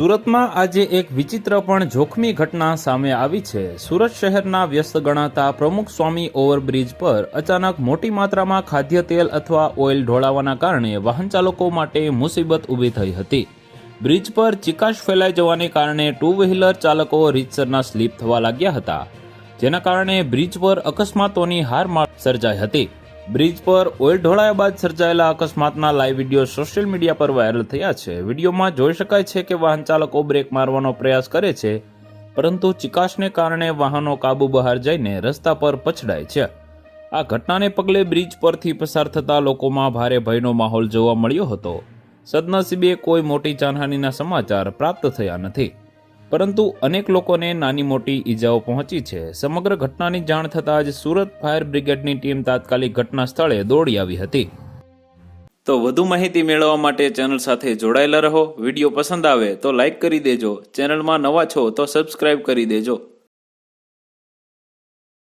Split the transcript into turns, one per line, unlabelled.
સુરતમાં આજે એક વિચિત્ર પણ જોખમી ઘટના સામે આવી છે। સુરત શહેરના વ્યસ્ત ગણાતા પ્રમુખ સ્વામી ઓવરબ્રિજ પર અચાનક મોટી માત્રામાં ખાદ્ય તેલ અથવા ઓઇલ ઢોળાવાના કારણે વાહન ચાલકો માટે મુસીબત ઊભી થઈ હતી। બ્રિજ પર ચીકાશ ફેલાઈ જવાને કારણે ટુ વ્હીલર ચાલકો રીતસરના સ્લીપ થવા લાગ્યા હતા, જેના કારણે બ્રિજ પર અકસ્માતોની હારમાળ સર્જાઈ હતી। બ્રિજ પર ઓઇલ ઢોળાયા બાદ સર્જાયેલા અકસ્માતના લાઈવ વિડીયો સોશિયલ મીડિયા પર વાયરલ થયા છે। વિડીયોમાં જોઈ શકાય છે કે વાહન ચાલકો બ્રેક મારવાનો પ્રયાસ કરે છે, પરંતુ ચીકાશને કારણે વાહનો કાબુ બહાર જઈને રસ્તા પર પછડાય છે। આ ઘટનાને પગલે બ્રિજ પરથી પસાર થતા લોકોમાં ભારે ભયનો માહોલ જોવા મળ્યો હતો। સદનસીબે કોઈ મોટી જાનહાનિના સમાચાર પ્રાપ્ત થયા નથી, પરંતુ અનેક લોકોને નાની મોટી ઈજાઓ પહોંચી છે। સમગ્ર ઘટનાની જાણ થતાં જ સુરત ફાયર બ્રિગેડની ટીમ તાત્કાલિક ઘટના સ્થળે દોડી આવી હતી। તો વધુ માહિતી મેળવવા માટે ચેનલ સાથે જોડાયેલા રહો। વિડીયો પસંદ આવે તો લાઈક કરી દેજો, ચેનલમાં નવા છો તો સબસ્ક્રાઇબ કરી દેજો।